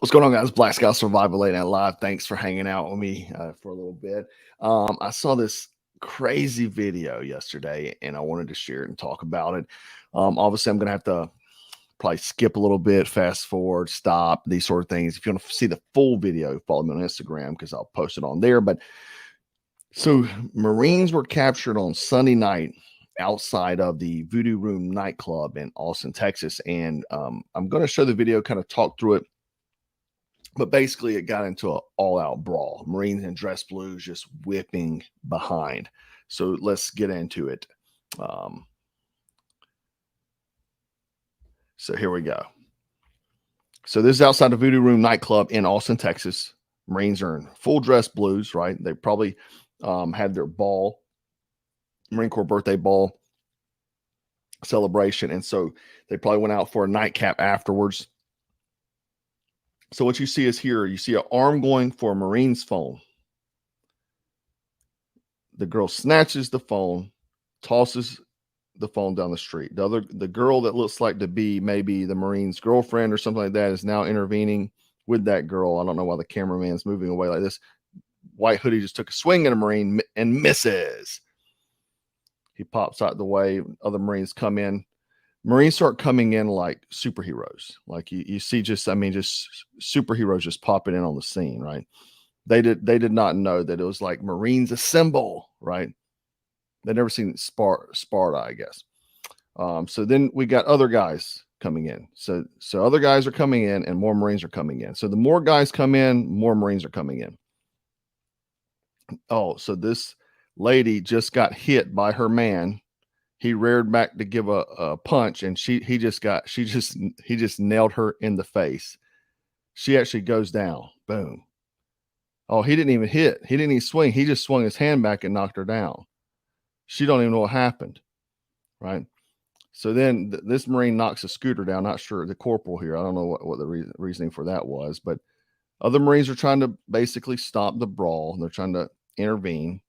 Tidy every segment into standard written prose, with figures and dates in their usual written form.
What's going on, guys? Black Scout Survival Late Night Live. Thanks for hanging out with me for a little bit. I saw this crazy video yesterday, and I wanted to share it and talk about it. Obviously, I'm going to have to probably skip a little bit, fast forward, stop, these sort of things. If you want to see the full video, follow me on Instagram because I'll post it on there. But so Marines were captured on Sunday night outside of the Voodoo Room nightclub in Austin, Texas. And I'm going to show the video, kind of talk through it. But basically, it got into an all-out brawl. Marines in dress blues just whipping behind. So let's get into it. So here we go. So this is outside the Voodoo Room nightclub in Austin, Texas. Marines are in full dress blues, right? They probably had their ball, Marine Corps birthday ball celebration. And so they probably went out for a nightcap afterwards. So what you see is here, you see an arm going for a Marine's phone. The girl snatches the phone, tosses the phone down the street. The girl that looks like to be maybe the Marine's girlfriend or something like that is now intervening with that girl. I don't know why the cameraman's moving away like this. White hoodie just took a swing at a Marine and misses. He pops out the way. Other Marines come in. Marines start coming in like superheroes. Like you see just superheroes just popping in on the scene, right? They did not know that it was like Marines assemble, right? They'd never seen Sparta, I guess. So then we got other guys coming in. So other guys are coming in and more Marines are coming in. So the more guys come in, more Marines are coming in. Oh, so this lady just got hit by her man. He reared back to give a punch, and he just nailed her in the face. She actually goes down. Boom. Oh, he didn't even hit. He didn't even swing. He just swung his hand back and knocked her down. She don't even know what happened, right? So then this Marine knocks a scooter down. Not sure, the corporal here. I don't know what the reasoning for that was, but other Marines are trying to basically stop the brawl. They're trying to intervene.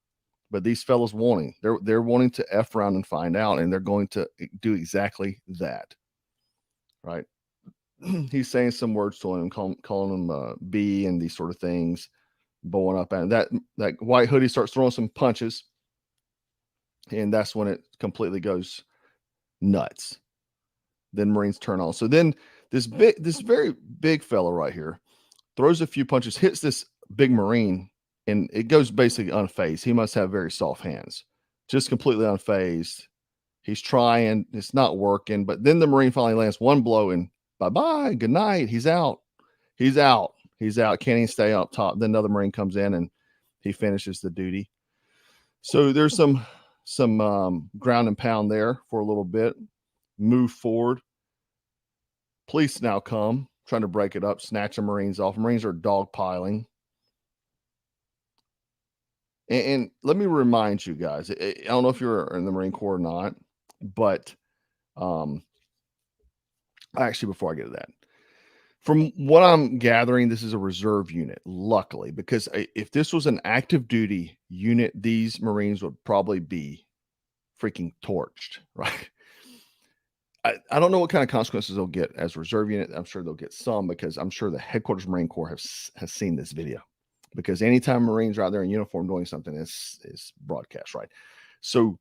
But these fellows they're wanting to F around and find out, and they're going to do exactly that, right? He's saying some words to him, calling him B and these sort of things, bowing up. And that white hoodie starts throwing some punches, and that's when it completely goes nuts. Then Marines turn on. So then this very big fellow right here throws a few punches, hits this big Marine, and it goes basically unfazed. He must have very soft hands, just completely unfazed. He's trying, it's not working. But then the Marine finally lands one blow and bye-bye, good night. He's out. Can't even stay up top. Then another Marine comes in and he finishes the duty. So there's some ground and pound there for a little bit. Move forward. Police now come, trying to break it up, snatch the Marines off. Marines are dogpiling. And let me remind you guys, I don't know if you're in the Marine Corps or not, but actually, before I get to that, from what I'm gathering, this is a reserve unit, luckily, because if this was an active duty unit, these Marines would probably be freaking torched, right? I don't know what kind of consequences they'll get as reserve unit. I'm sure they'll get some, because I'm sure the headquarters Marine Corps has seen this video. Because anytime Marines are out there in uniform doing something, is broadcast, right? So,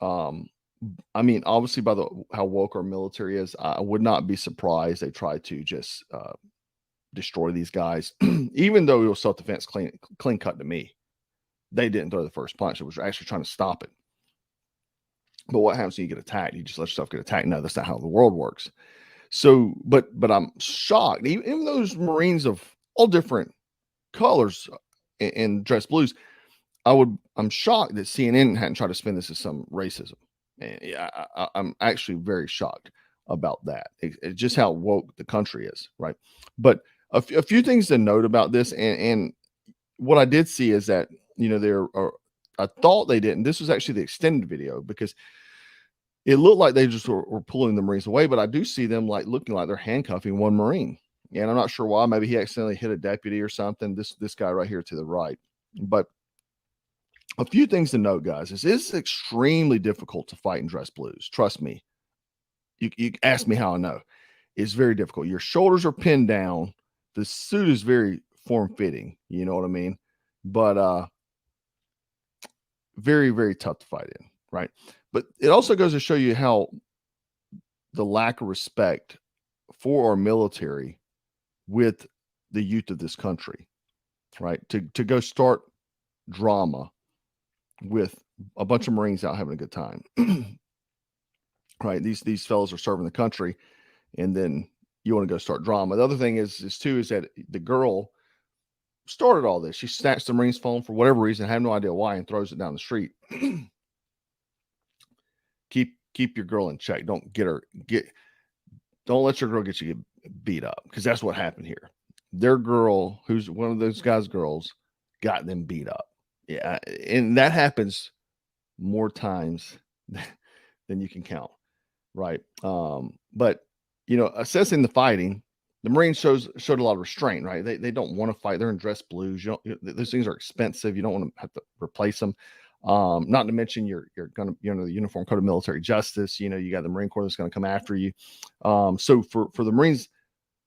I mean, obviously, by how woke our military is, I would not be surprised they try to just destroy these guys, even though it was self-defense, clean cut to me. They didn't throw the first punch; it was actually trying to stop it. But what happens when you get attacked? You just let yourself get attacked. No, that's not how the world works. So, but I'm shocked. Even those Marines of all different colors and dress blues, I'm shocked that CNN hadn't tried to spin this as some racism. And yeah, I'm actually very shocked about that. It's just how woke the country is, right? But a few things to note about this, and what I did see is that, I thought they didn't. This was actually the extended video, because it looked like they just were pulling the Marines away, but I do see them looking like they're handcuffing one Marine. And I'm not sure why. Maybe he accidentally hit a deputy or something. This guy right here to the right. But a few things to note, guys. It's extremely difficult to fight in dress blues. Trust me. You ask me how I know. It's very difficult. Your shoulders are pinned down. the suit is very form fitting, you know what I mean? But very, very tough to fight in, right? But it also goes to show you how the lack of respect for our military with the youth of this country, right? To go start drama with a bunch of Marines out having a good time. Right. These fellows are serving the country, and then you want to go start drama. The other thing is that the girl started all this. She snatched the Marine's phone for whatever reason, I have no idea why, and throws it down the street. keep your girl in check. Don't let your girl get you beat up, because that's what happened here. Their girl, who's one of those guys' girls, got them beat up. Yeah, and that happens more times than you can count, right? But assessing the fighting, the Marines showed a lot of restraint, right? They don't want to fight. They're in dress blues. Those things are expensive. You don't want to have to replace them. Not to mention you're gonna, the Uniform Code of Military Justice. You got the Marine Corps that's going to come after you. So for the Marines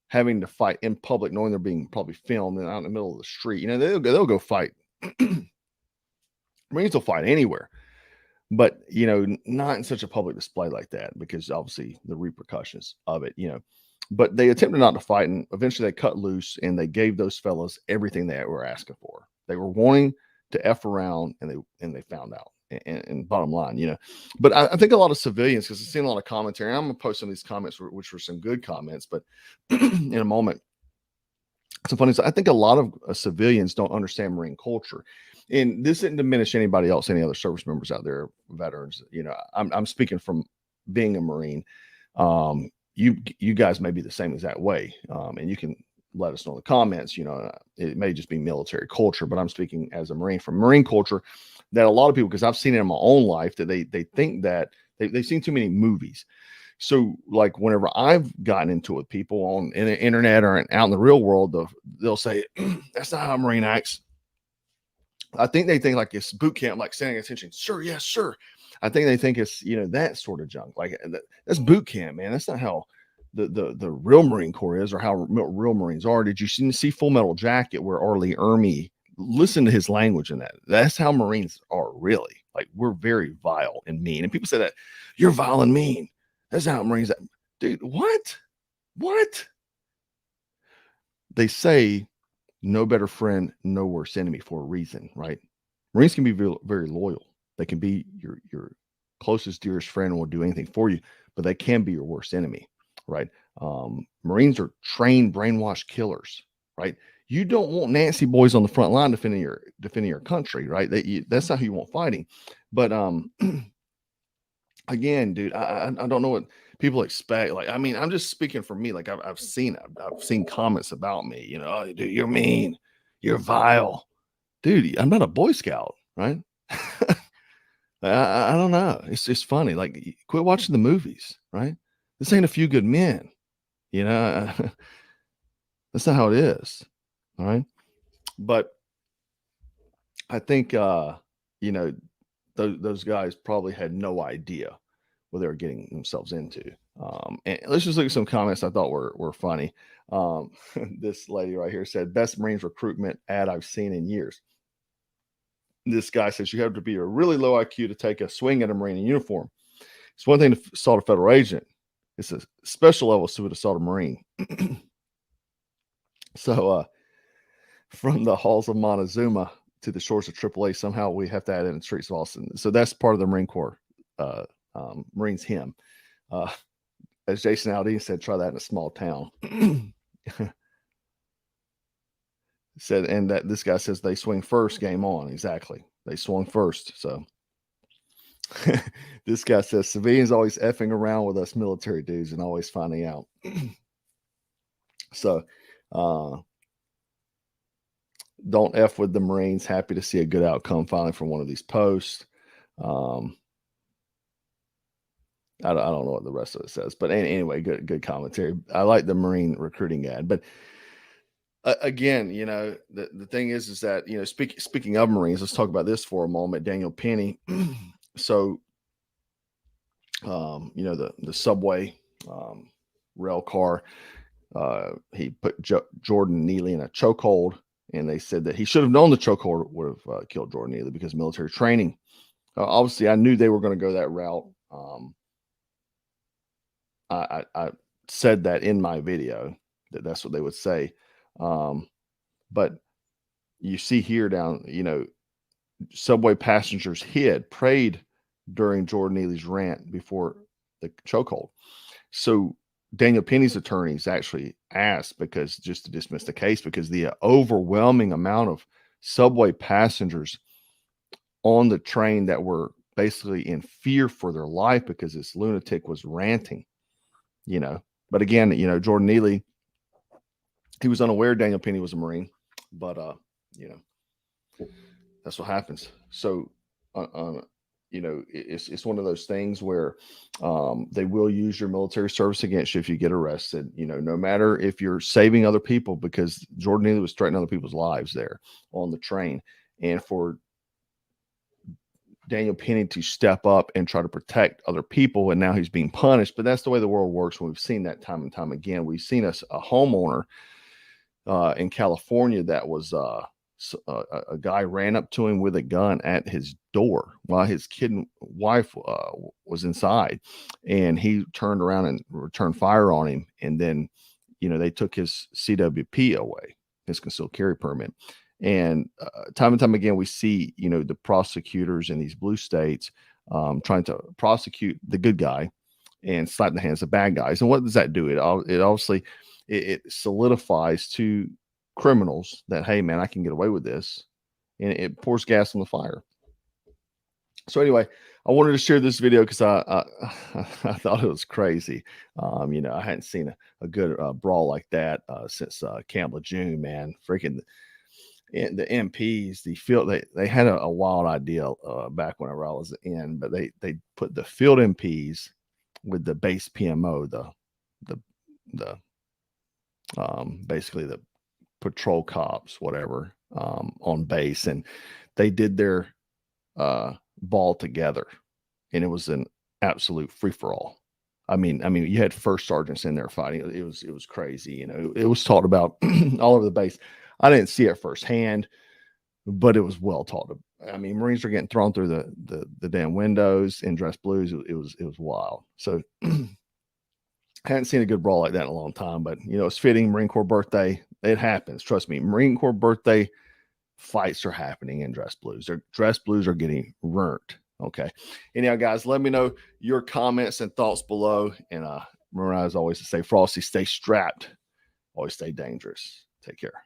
having to fight in public, knowing they're being probably filmed and out in the middle of the street, they'll go fight. Marines will fight anywhere, but not in such a public display like that, because obviously the repercussions of it. But they attempted not to fight, and eventually they cut loose, and they gave those fellas everything they were asking for. They were wanting to F around, and they found out. And bottom line, but I think a lot of civilians, because I've seen a lot of commentary, and I'm gonna post some of these comments, which were some good comments, but in a moment, some funny stuff. I think a lot of civilians don't understand Marine culture, and this didn't diminish anybody else, any other service members out there, veterans. I'm speaking from being a Marine. You guys may be the same exact way, and you can let us know in the comments. It may just be military culture, but I'm speaking as a Marine, from Marine culture, that a lot of people, because I've seen it in my own life, that they think that they've seen too many movies. So like whenever I've gotten into it with people on in the internet or out in the real world, they'll say, that's not how a Marine acts. I think they think like it's boot camp, like standing attention. Sir, yes, sir. I think they think it's, that sort of junk. Like that's boot camp, man. That's not how the real Marine Corps is, or how real Marines are. Did you see Full Metal Jacket, where Arlie Ermy, listen to his language in that? That's how Marines are, really. Like, we're very vile and mean. And people say that you're vile and mean. That's not how Marines are. Dude, what? They say no better friend, no worse enemy, for a reason, right? Marines can be very, very loyal. They can be your closest, dearest friend and will do anything for you, but they can be your worst enemy, right? Marines are trained, brainwashed killers, right? You don't want Nancy boys on the front line defending your country, right? That's not who you want fighting. But again, dude, I don't know what people expect. Like, I mean, I'm just speaking for me. Like, I've seen comments about me. Oh, dude, you're mean, you're vile, dude. I'm not a Boy Scout, right? I don't know. It's just funny. Like, quit watching the movies, right? This ain't A Few Good Men. That's not how it is. All right. But I think, those guys probably had no idea what they were getting themselves into. And let's just look at some comments I thought were funny. This lady right here said, best Marines recruitment ad I've seen in years. This guy says, you have to be a really low IQ to take a swing at a Marine in uniform. It's one thing to assault a federal agent. It's a special level to assault a Marine. So from the halls of Montezuma to the shores of AAA, somehow we have to add in the streets of Austin. So that's part of the Marine Corps, Marines hymn. As Jason Aldean said, try that in a small town. Said, and that this guy says they swing first, game on. Exactly. They swung first. So this guy says civilians always effing around with us military dudes and always finding out. So don't F with the Marines. Happy to see a good outcome finally from one of these posts. I don't know what the rest of it says, but anyway, good commentary. I like the Marine recruiting ad, but again, the thing is that, speaking of Marines, let's talk about this for a moment. Daniel Penny. So, the subway, rail car he put Jordan Neely in a chokehold, and they said that he should have known the chokehold would have killed Jordan Neely because military training. Obviously, I knew they were going to go that route. I said that in my video that's what they would say. But you see here down, subway passengers prayed during Jordan Neely's rant before the chokehold. So Daniel Penny's attorneys actually asked, because just to dismiss the case, because the overwhelming amount of subway passengers on the train that were basically in fear for their life because this lunatic was ranting, But again, Jordan Neely, he was unaware Daniel Penny was a Marine, but that's what happens. So, it's one of those things where they will use your military service against you if you get arrested. No matter if you're saving other people, because Jordan Neely was threatening other people's lives there on the train, and for Daniel Penny to step up and try to protect other people, and now he's being punished. But that's the way the world works. We've seen that time and time again. We've seen a homeowner in California that was a guy ran up to him with a gun at his door while his kid and wife was inside, and he turned around and returned fire on him. And then, they took his CWP away, his concealed carry permit. And time and time again, we see, the prosecutors in these blue states trying to prosecute the good guy and slap the hands of bad guys. And what does that do? It obviously it solidifies to criminals that, hey man, I can get away with this, and it pours gas on the fire. So anyway, I wanted to share this video because I thought it was crazy. I hadn't seen a good brawl like that since Camp Lejeune, man. Freaking the MPs, the field, they had a wild idea back whenever I was in, but they put the field MPs with the base PMO, the basically the patrol cops, whatever, on base, and they did their ball together, and it was an absolute free-for-all. I mean, you had first sergeants in there fighting. It was crazy. It was talked about all over the base. I didn't see it firsthand, but it was well taught. I mean, Marines are getting thrown through the damn windows in dress blues. It was wild. So hadn't seen a good brawl like that in a long time, but it's fitting. Marine Corps birthday. It happens. Trust me. Marine Corps birthday fights are happening in dress blues. Their dress blues are getting burnt. Okay. Anyhow, guys, let me know your comments and thoughts below. And remember, as always, to stay frosty, stay strapped, always stay dangerous. Take care.